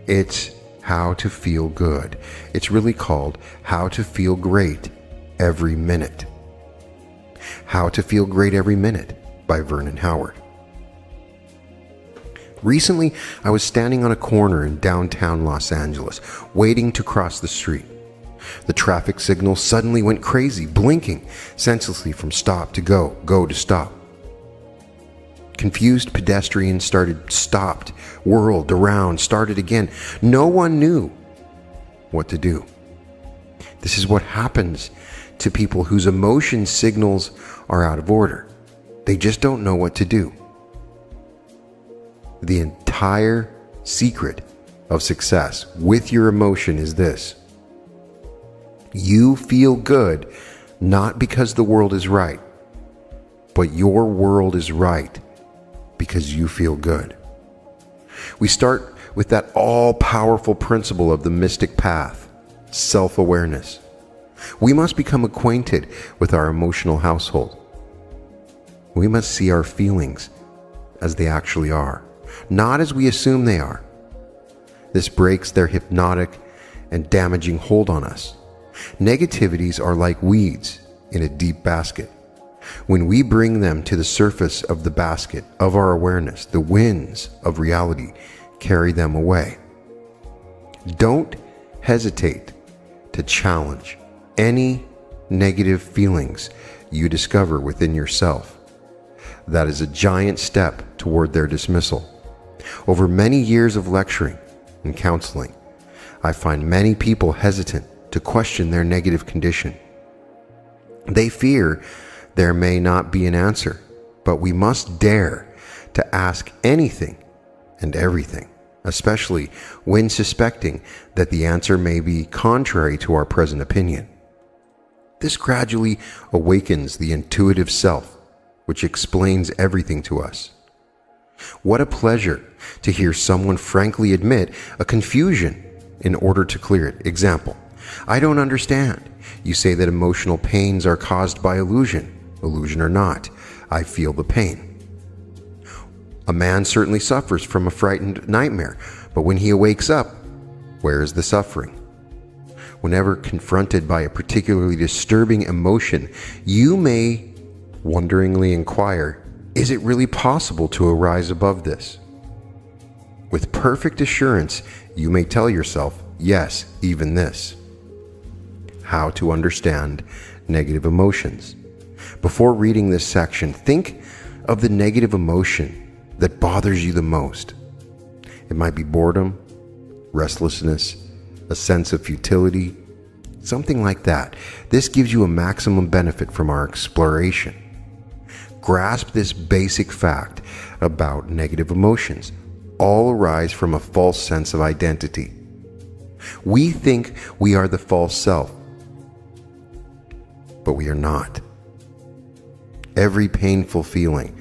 It's how to feel good. It's really called How to Feel Great Every Minute. How to Feel Great Every Minute by Vernon Howard. Recently, I was standing on a corner in downtown Los Angeles, waiting to cross the street. The traffic signal suddenly went crazy, blinking senselessly from stop to go, go to stop. Confused pedestrians stopped, whirled around, started again. No one knew what to do. This is what happens to people whose emotion signals are out of order. They just don't know what to do. The entire secret of success with your emotion is this. You feel good not because the world is right, but your world is right because you feel good. We start with that all-powerful principle of the mystic path, self-awareness. We must become acquainted with our emotional household. We must see our feelings as they actually are, not as we assume they are. This breaks their hypnotic and damaging hold on us. Negativities are like weeds in a deep basket. When we bring them to the surface of the basket of our awareness, the winds of reality carry them away. Don't hesitate to challenge any negative feelings you discover within yourself. That is a giant step toward their dismissal. Over many years of lecturing and counseling, I find many people hesitant to question their negative condition. They fear there may not be an answer, but we must dare to ask anything and everything, especially when suspecting that the answer may be contrary to our present opinion. This gradually awakens the intuitive self, which explains everything to us. What a pleasure to hear someone frankly admit a confusion in order to clear it. Example, I don't understand. You say that emotional pains are caused by illusion. Illusion or not, I feel the pain. A man certainly suffers from a frightened nightmare, but when he wakes up, where is the suffering? Whenever confronted by a particularly disturbing emotion, you may wonderingly inquire, is it really possible to arise above this? With perfect assurance, you may tell yourself, yes, even this. How to understand negative emotions. Before reading this section, think of the negative emotion that bothers you the most. It might be boredom, restlessness, a sense of futility, something like that. This gives you a maximum benefit from our exploration. Grasp this basic fact about negative emotions. All arise from a false sense of identity. We think we are the false self, but we are not. Every painful feeling,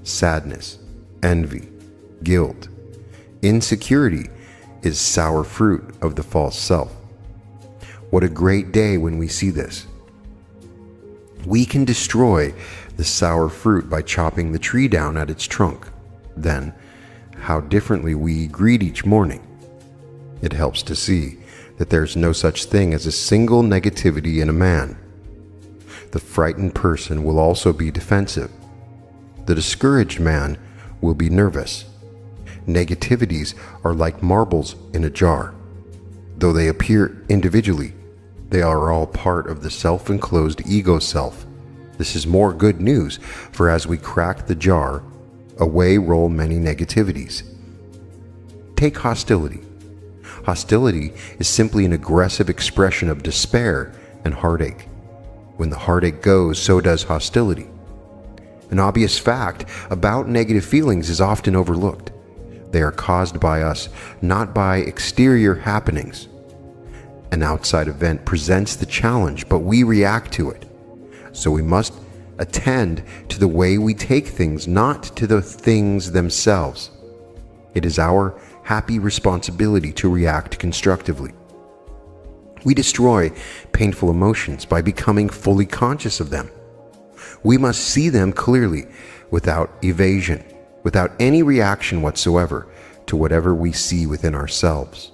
sadness, envy, guilt, insecurity is sour fruit of the false self. What a great day when we see this. We can destroy the sour fruit by chopping the tree down at its trunk. Then, how differently we greet each morning. It helps to see that there's no such thing as a single negativity in a man. The frightened person will also be defensive. The discouraged man will be nervous. Negativities are like marbles in a jar. Though they appear individually, they are all part of the self-enclosed ego self. This is more good news, for as we crack the jar, away roll many negativities. Take hostility. Hostility is simply an aggressive expression of despair and heartache. When the heartache goes, so does hostility. An obvious fact about negative feelings is often overlooked. They are caused by us, not by exterior happenings. An outside event presents the challenge, but we react to it. So we must attend to the way we take things, not to the things themselves. It is our happy responsibility to react constructively. We destroy painful emotions by becoming fully conscious of them. We must see them clearly, without evasion, without any reaction whatsoever, to whatever we see within ourselves.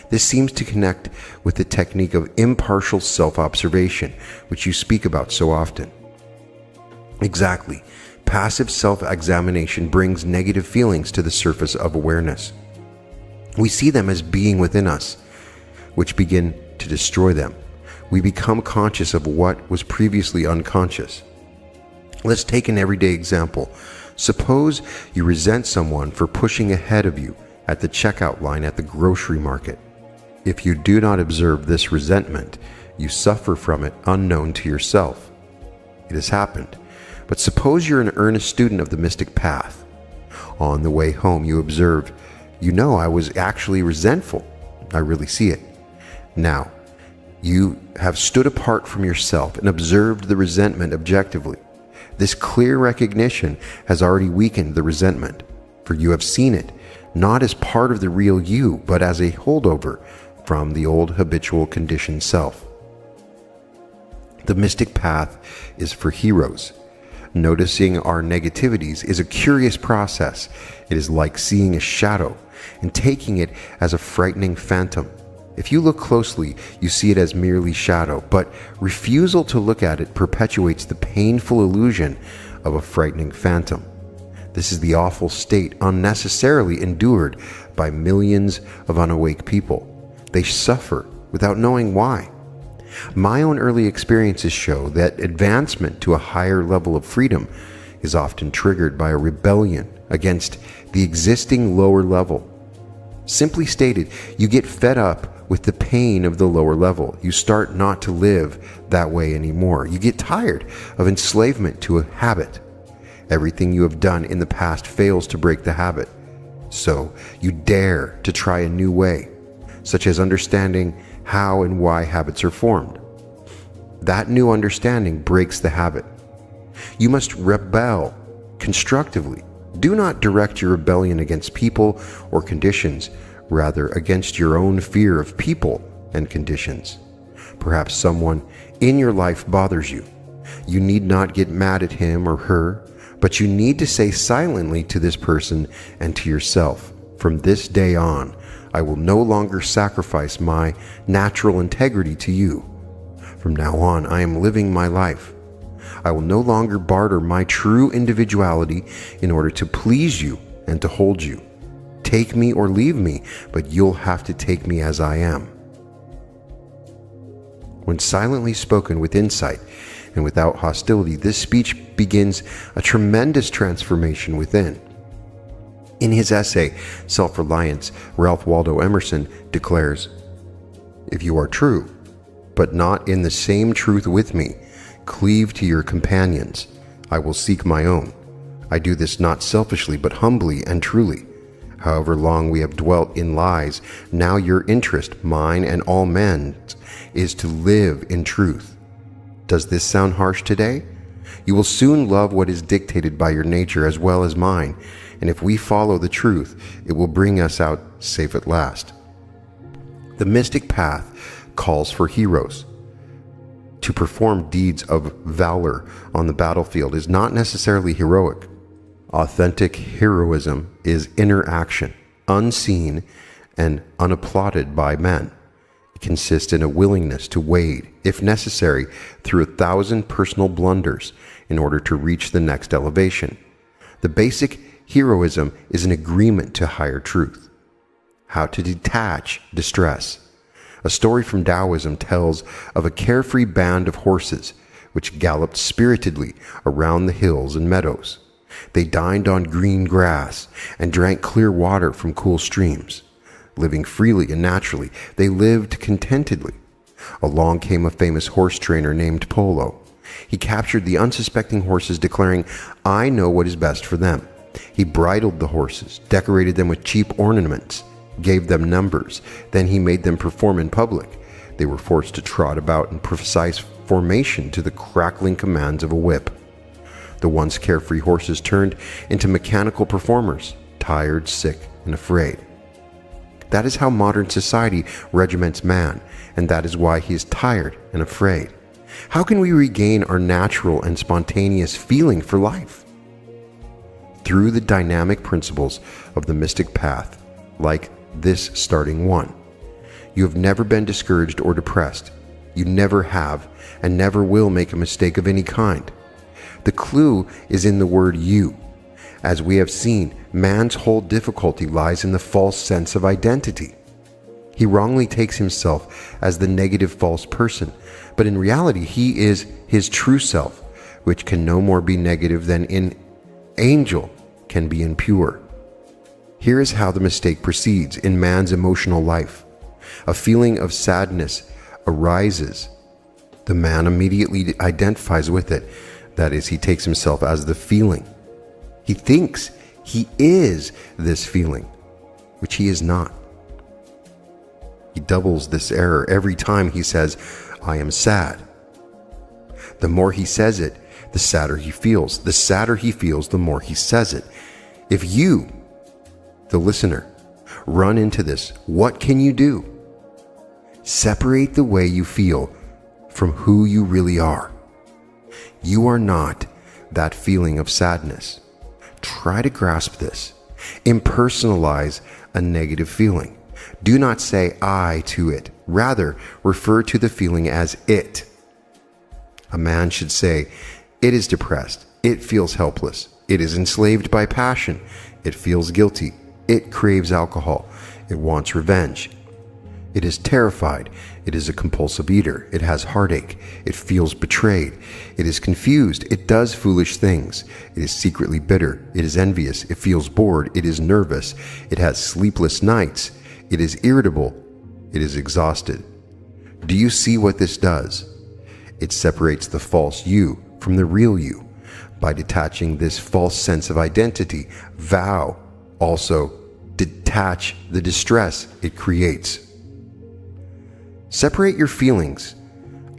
This seems to connect with the technique of impartial self-observation, which you speak about so often. Exactly. Passive self-examination brings negative feelings to the surface of awareness. We see them as being within us, which begin to destroy them. We become conscious of what was previously unconscious. Let's take an everyday example. Suppose you resent someone for pushing ahead of you at the checkout line at the grocery market. If you do not observe this resentment, you suffer from it unknown to yourself. It has happened. But suppose you're an earnest student of the mystic path. On the way home, you observe, I was actually resentful. I really see it. Now, you have stood apart from yourself and observed the resentment objectively. This clear recognition has already weakened the resentment, for you have seen it, not as part of the real you, but as a holdover from the old habitual conditioned self. The mystic path is for heroes. Noticing our negativities is a curious process. It is like seeing a shadow and taking it as a frightening phantom. If you look closely, you see it as merely shadow, but refusal to look at it perpetuates the painful illusion of a frightening phantom. This is the awful state unnecessarily endured by millions of unawake people. They suffer without knowing why. My own early experiences show that advancement to a higher level of freedom is often triggered by a rebellion against the existing lower level. Simply stated, you get fed up with the pain of the lower level. You start not to live that way anymore. You get tired of enslavement to a habit. Everything you have done in the past fails to break the habit. So you dare to try a new way, such as understanding how and why habits are formed. That new understanding breaks the habit. You must rebel constructively. Do not direct your rebellion against people or conditions, rather against your own fear of people and conditions. Perhaps someone in your life bothers you. You need not get mad at him or her, but you need to say silently to this person and to yourself, from this day on, I will no longer sacrifice my natural integrity to you. From now on, I am living my life. I will no longer barter my true individuality in order to please you and to hold you. Take me or leave me, but you'll have to take me as I am. When silently spoken with insight and without hostility, this speech begins a tremendous transformation within. In his essay, Self-Reliance, Ralph Waldo Emerson declares, "If you are true, but not in the same truth with me, cleave to your companions. I will seek my own. I do this not selfishly, but humbly and truly. However long we have dwelt in lies, now your interest, mine and all men's, is to live in truth. Does this sound harsh today? You will soon love what is dictated by your nature as well as mine, and if we follow the truth, it will bring us out safe at last." The mystic path calls for heroes. To perform deeds of valor on the battlefield is not necessarily heroic. Authentic heroism is inner action, unseen and unapplauded by men. It consists in a willingness to wade, if necessary, through 1,000 personal blunders in order to reach the next elevation. The basic heroism is an agreement to higher truth. How to detach distress. A story from Taoism tells of a carefree band of horses which galloped spiritedly around the hills and meadows. They dined on green grass and drank clear water from cool streams. Living freely and naturally, they lived contentedly. Along came a famous horse trainer named Polo. He captured the unsuspecting horses, declaring, "I know what is best for them." He bridled the horses, decorated them with cheap ornaments, gave them numbers. Then he made them perform in public. They were forced to trot about in precise formation to the crackling commands of a whip. The once carefree horses turned into mechanical performers, tired, sick, and afraid. That is how modern society regiments man, and that is why he is tired and afraid. How can we regain our natural and spontaneous feeling for life? through the dynamic principles of the mystic path, like this starting one. You have never been discouraged or depressed. You never have and never will make a mistake of any kind. The clue is in the word you. As we have seen, man's whole difficulty lies in the false sense of identity. He wrongly takes himself as the negative false person, but in reality he is his true self, which can no more be negative than an angel can be impure. Here is how the mistake proceeds in man's emotional life. A feeling of sadness arises. The man immediately identifies with it. That is, he takes himself as the feeling. He thinks he is this feeling, which he is not. He doubles this error every time he says, "I am sad." The more he says it, the sadder he feels. The sadder he feels, the more he says it. If you, the listener, run into this, what can you do? Separate the way you feel from who you really are. You are not that feeling of sadness. Try to grasp this. Impersonalize a negative feeling. Do not say I to it. Rather, refer to the feeling as it. A man should say, "It is depressed. It feels helpless. It is enslaved by passion. It feels guilty. It craves alcohol. It wants revenge. It is terrified. It is a compulsive eater. It has heartache. It feels betrayed. It is confused. It does foolish things. It is secretly bitter. It is envious. It feels bored. It is nervous. It has sleepless nights. It is irritable. It is exhausted." Do you see what this does? It separates the false you from the real you. By detaching this false sense of identity, vow also detach the distress it creates. Separate your feelings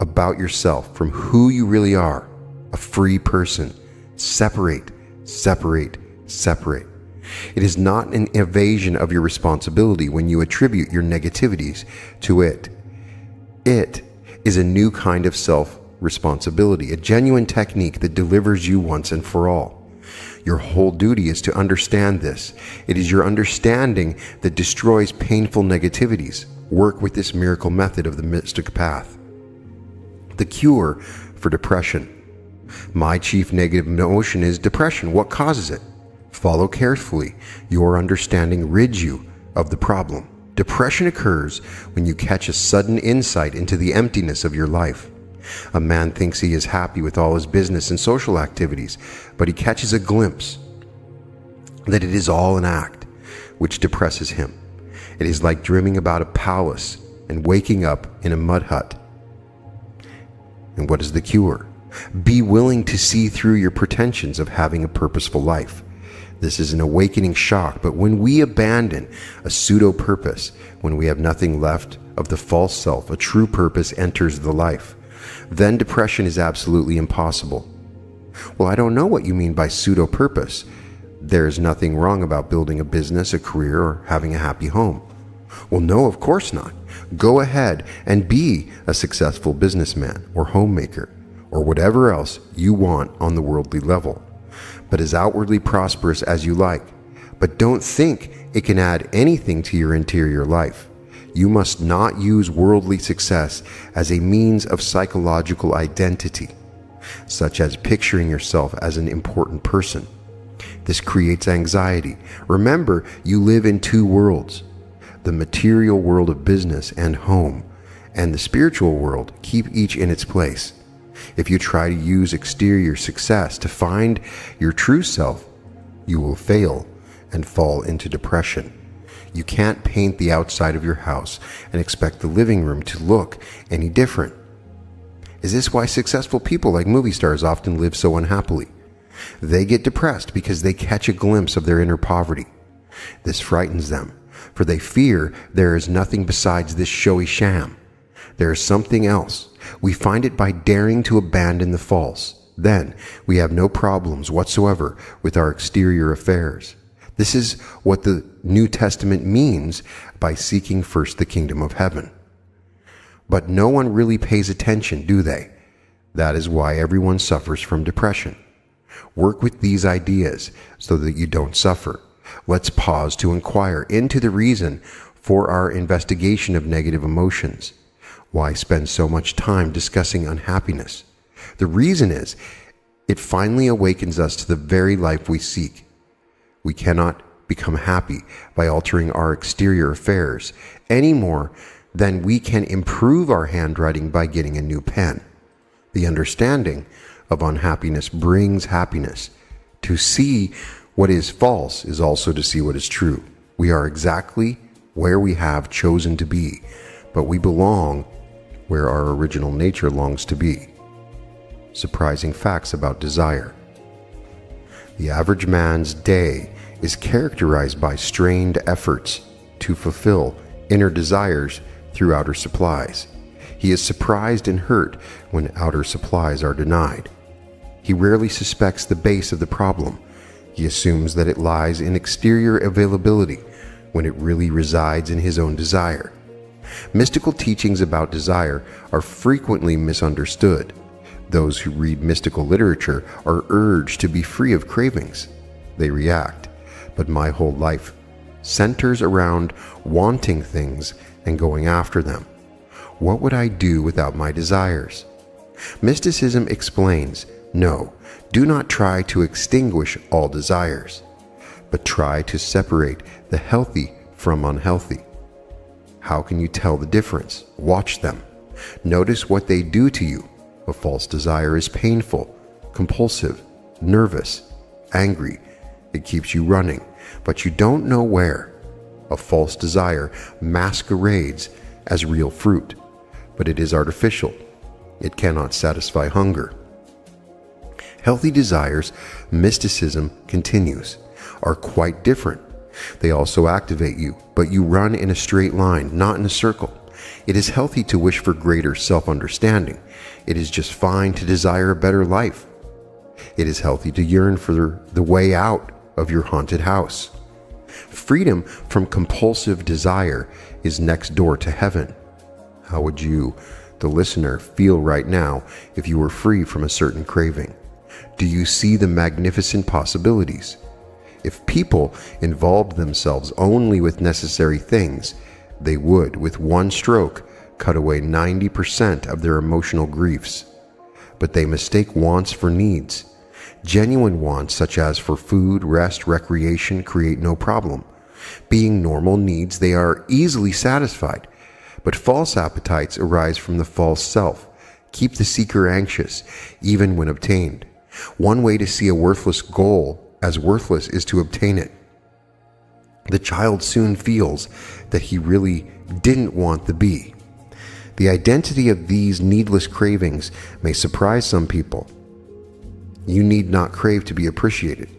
about yourself from who you really are, a free person. Separate, separate, separate. It is not an evasion of your responsibility when you attribute your negativities to it. It is a new kind of self-responsibility, a genuine technique that delivers you once and for all. Your whole duty is to understand this. It is your understanding that destroys painful negativities. Work with this miracle method of the mystic path. The cure for depression. My chief negative emotion is depression. What causes it? Follow carefully. Your understanding rids you of the problem. Depression occurs when you catch a sudden insight into the emptiness of your life. A man thinks he is happy with all his business and social activities, but he catches a glimpse that it is all an act, which depresses him. It is like dreaming about a palace and waking up in a mud hut. And what is the cure? Be willing to see through your pretensions of having a purposeful life. This is an awakening shock, but when we abandon a pseudo-purpose, when we have nothing left of the false self, a true purpose enters the life. Then depression is absolutely impossible. Well, I don't know what you mean by pseudo-purpose. There is nothing wrong about building a business, a career, or having a happy home. Well, no, of course not. Go ahead and be a successful businessman or homemaker or whatever else you want on the worldly level, but as outwardly prosperous as you like. But don't think it can add anything to your interior life. You must not use worldly success as a means of psychological identity, such as picturing yourself as an important person. This creates anxiety. Remember, you live in two worlds, the material world of business and home, and the spiritual world. Keep each in its place. If you try to use exterior success to find your true self, you will fail and fall into depression. You can't paint the outside of your house and expect the living room to look any different. Is this why successful people like movie stars often live so unhappily? They get depressed because they catch a glimpse of their inner poverty. This frightens them, for they fear there is nothing besides this showy sham. There is something else. We find it by daring to abandon the false. Then we have no problems whatsoever with our exterior affairs. This is what the New Testament means by seeking first the kingdom of heaven. But no one really pays attention, do they? That is why everyone suffers from depression. Work with these ideas so that you don't suffer. Let's pause to inquire into the reason for our investigation of negative emotions. Why spend so much time discussing unhappiness? The reason is, it finally awakens us to the very life we seek. We cannot become happy by altering our exterior affairs any more than we can improve our handwriting by getting a new pen. The understanding of unhappiness brings happiness. To see what is false is also to see what is true. We are exactly where we have chosen to be, but we belong where our original nature longs to be. Surprising facts about desire. The average man's day is characterized by strained efforts to fulfill inner desires through outer supplies. He is surprised and hurt when outer supplies are denied. He rarely suspects the base of the problem. He assumes that it lies in exterior availability when it really resides in his own desire. Mystical teachings about desire are frequently misunderstood. Those who read mystical literature are urged to be free of cravings. They react, but my whole life centers around wanting things and going after them. What would I do without my desires? Mysticism explains, no, do not try to extinguish all desires, but try to separate the healthy from unhealthy. How can you tell the difference? Watch them. Notice what they do to you. A false desire is painful, compulsive, nervous, angry. It keeps you running, but you don't know where. A false desire masquerades as real fruit, but it is artificial. It cannot satisfy hunger. Healthy desires, mysticism continues, are quite different. They also activate you, but you run in a straight line, not in a circle. It is healthy to wish for greater self-understanding. It is just fine to desire a better life. It is healthy to yearn for the way out of your haunted house. Freedom from compulsive desire is next door to heaven. How would you, the listener, feel right now if you were free from a certain craving? Do you see the magnificent possibilities? If people involved themselves only with necessary things, they would, with one stroke, cut away 90% of their emotional griefs. But they mistake wants for needs. Genuine wants, such as for food, rest, recreation, create no problem. Being normal needs, they are easily satisfied. But false appetites arise from the false self. Keep the seeker anxious, even when obtained. One way to see a worthless goal as worthless is to obtain it. The child soon feels that he really didn't want the bee. The identity of these needless cravings may surprise some people. You need not crave to be appreciated.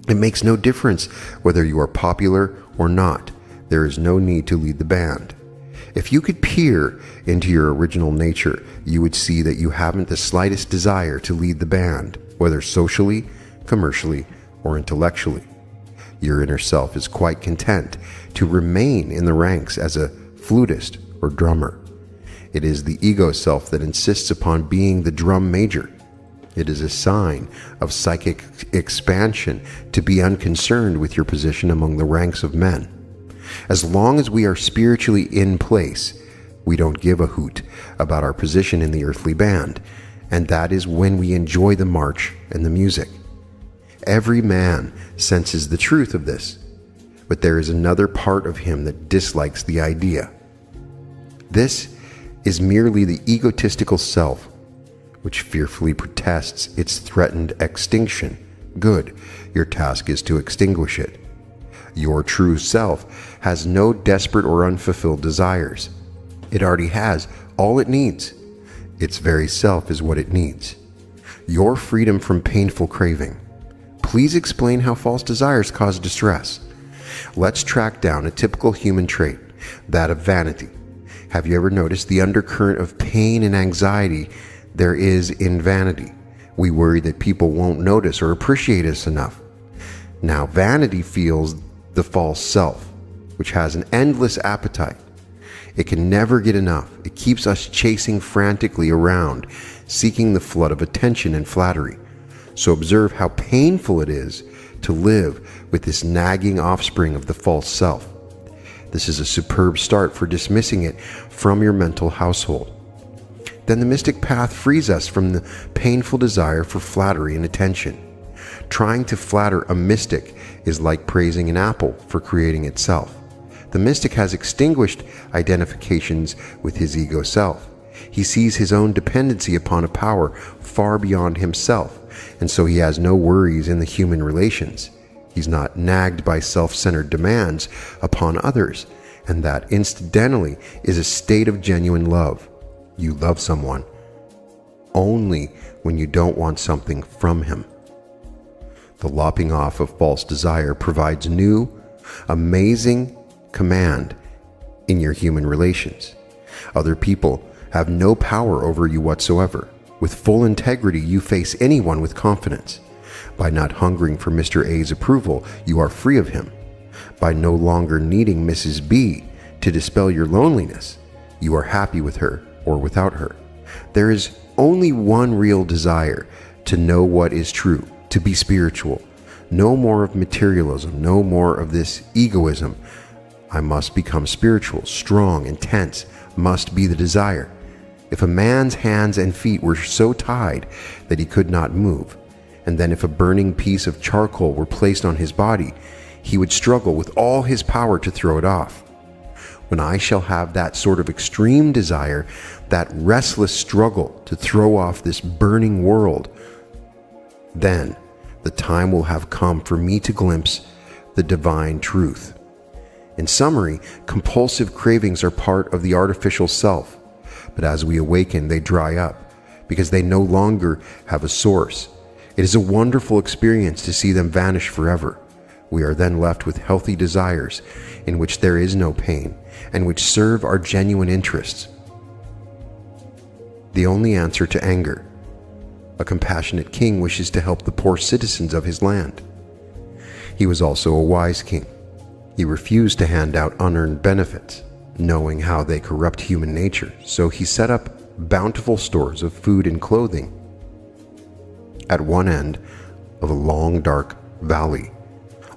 It makes no difference whether you are popular or not. There is no need to lead the band. If you could peer into your original nature, you would see that you haven't the slightest desire to lead the band, whether socially, commercially, or intellectually. Your inner self is quite content to remain in the ranks as a flutist or drummer. It is the ego self that insists upon being the drum major. It is a sign of psychic expansion to be unconcerned with your position among the ranks of men. As long as we are spiritually in place, we don't give a hoot about our position in the earthly band, and that is when we enjoy the march and the music. Every man senses the truth of this, but there is another part of him that dislikes the idea. This is merely the egotistical self, which fearfully protests its threatened extinction. Good, your task is to extinguish it. Your true self has no desperate or unfulfilled desires. It already has all it needs. Its very self is what it needs. Your freedom from painful craving. Please explain how false desires cause distress. Let's track down a typical human trait, that of vanity. Have you ever noticed the undercurrent of pain and anxiety there is in vanity? We worry that people won't notice or appreciate us enough. Now, vanity feels the false self, which has an endless appetite. It can never get enough. It keeps us chasing frantically around, seeking the flood of attention and flattery. So observe how painful it is to live with this nagging offspring of the false self. This is a superb start for dismissing it from your mental household. Then the mystic path frees us from the painful desire for flattery and attention. Trying to flatter a mystic is like praising an apple for creating itself. The mystic has extinguished identifications with his ego self. He sees his own dependency upon a power far beyond himself, and so he has no worries in the human relations. He's not nagged by self-centered demands upon others, and that incidentally is a state of genuine love. You love someone only when you don't want something from him. The lopping off of false desire provides new, amazing command in your human relations. Other people have no power over you whatsoever. With full integrity, you face anyone with confidence. By not hungering for Mr. A's approval, you are free of him. By no longer needing Mrs. B to dispel your loneliness, you are happy with her or without her. There is only one real desire: to know what is true, to be spiritual. No more of materialism, no more of this egoism. I must become spiritual, strong, intense, must be the desire. If a man's hands and feet were so tied that he could not move, and then if a burning piece of charcoal were placed on his body, he would struggle with all his power to throw it off. When I shall have that sort of extreme desire, that restless struggle to throw off this burning world, then the time will have come for me to glimpse the divine truth. In summary, compulsive cravings are part of the artificial self, but as we awaken, they dry up because they no longer have a source. It is a wonderful experience to see them vanish forever. We are then left with healthy desires in which there is no pain and which serve our genuine interests. The only answer to anger. A compassionate king wishes to help the poor citizens of his land. He was also a wise king. He refused to hand out unearned benefits, knowing how they corrupt human nature, so he set up bountiful stores of food and clothing at one end of a long, dark valley.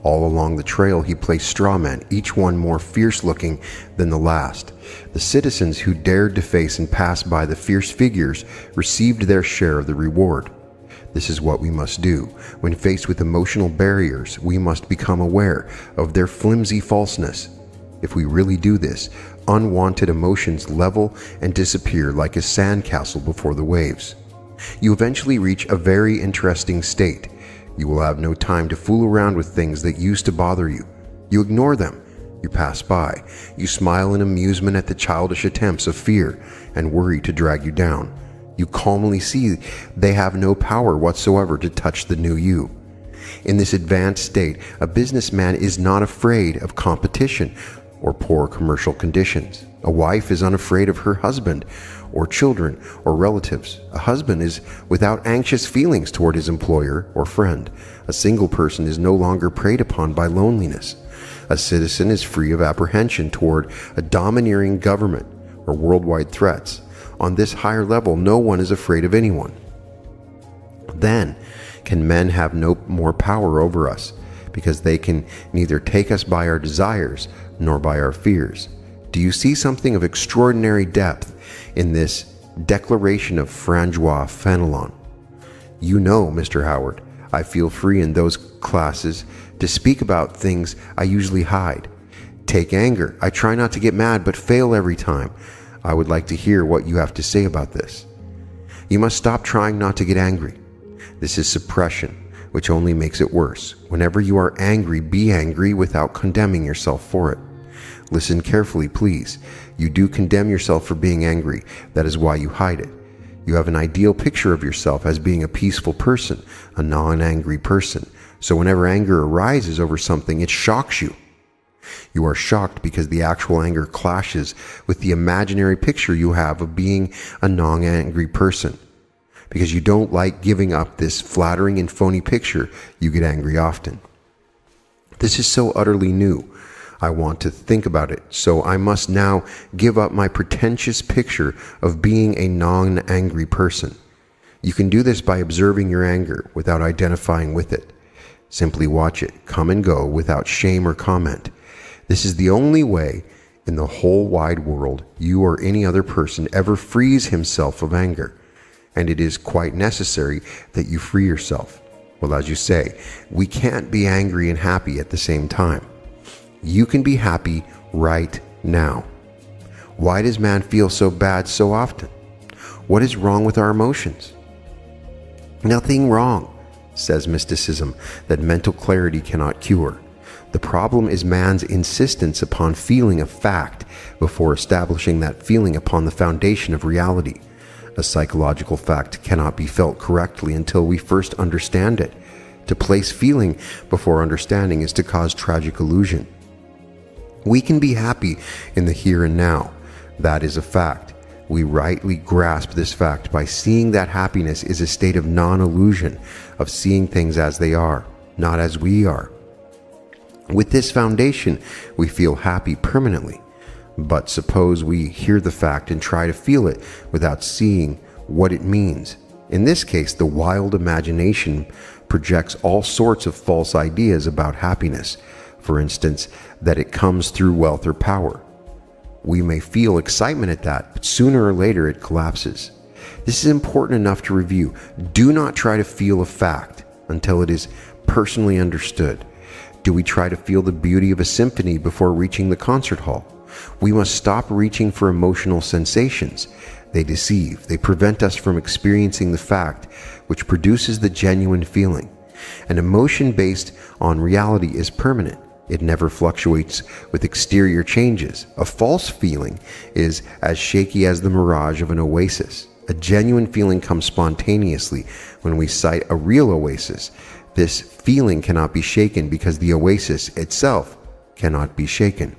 All along the trail he placed straw men, each one more fierce-looking than the last. The citizens who dared to face and pass by the fierce figures received their share of the reward. This is what we must do. When faced with emotional barriers, we must become aware of their flimsy falseness. If we really do this, unwanted emotions level and disappear like a sandcastle before the waves. You eventually reach a very interesting state. You will have no time to fool around with things that used to bother you. You ignore them. You pass by. You smile in amusement at the childish attempts of fear and worry to drag you down. You calmly see they have no power whatsoever to touch the new you. In this advanced state, a businessman is not afraid of competition or poor commercial conditions. A wife is unafraid of her husband or children or relatives. A husband is without anxious feelings toward his employer or friend. A single person is no longer preyed upon by loneliness. A citizen is free of apprehension toward a domineering government or worldwide threats. On this higher level, no one is afraid of anyone. Then can men have no more power over us, because they can neither take us by our desires nor by our fears. Do you see something of extraordinary depth in this declaration of Francois Fenelon? You know, Mr. Howard, I feel free in those classes to speak about things I usually hide. Take anger. I try not to get mad, but fail every time. I would like to hear what you have to say about this. You must stop trying not to get angry. This is suppression, which only makes it worse. Whenever you are angry, be angry without condemning yourself for it. Listen carefully, please. You do condemn yourself for being angry. That is why you hide it. You have an ideal picture of yourself as being a peaceful person, a non-angry person. So whenever anger arises over something, it shocks you. You are shocked because the actual anger clashes with the imaginary picture you have of being a non-angry person. Because you don't like giving up this flattering and phony picture, you get angry often. This is so utterly new. I want to think about it, so I must now give up my pretentious picture of being a non-angry person. You can do this by observing your anger without identifying with it. Simply watch it come and go without shame or comment. This is the only way in the whole wide world you or any other person ever frees himself of anger. And it is quite necessary that you free yourself. Well, as you say, we can't be angry and happy at the same time. You can be happy right now. Why does man feel so bad so often? What is wrong with our emotions? Nothing wrong, says mysticism, that mental clarity cannot cure. The problem is man's insistence upon feeling a fact before establishing that feeling upon the foundation of reality. A psychological fact cannot be felt correctly until we first understand it. To place feeling before understanding is to cause tragic illusion. We can be happy in the here and now. That is a fact. We rightly grasp this fact by seeing that happiness is a state of non-illusion, of seeing things as they are, not as we are. With this foundation, we feel happy permanently. But suppose we hear the fact and try to feel it without seeing what it means. In this case, the wild imagination projects all sorts of false ideas about happiness. For instance, that it comes through wealth or power. We may feel excitement at that, but sooner or later it collapses. This is important enough to review. Do not try to feel a fact until it is personally understood. Do we try to feel the beauty of a symphony before reaching the concert hall? We must stop reaching for emotional sensations. They deceive. They prevent us from experiencing the fact which produces the genuine feeling. An emotion based on reality is permanent. It never fluctuates with exterior changes. A false feeling is as shaky as the mirage of an oasis. A genuine feeling comes spontaneously when we sight a real oasis. This feeling cannot be shaken because the oasis itself cannot be shaken.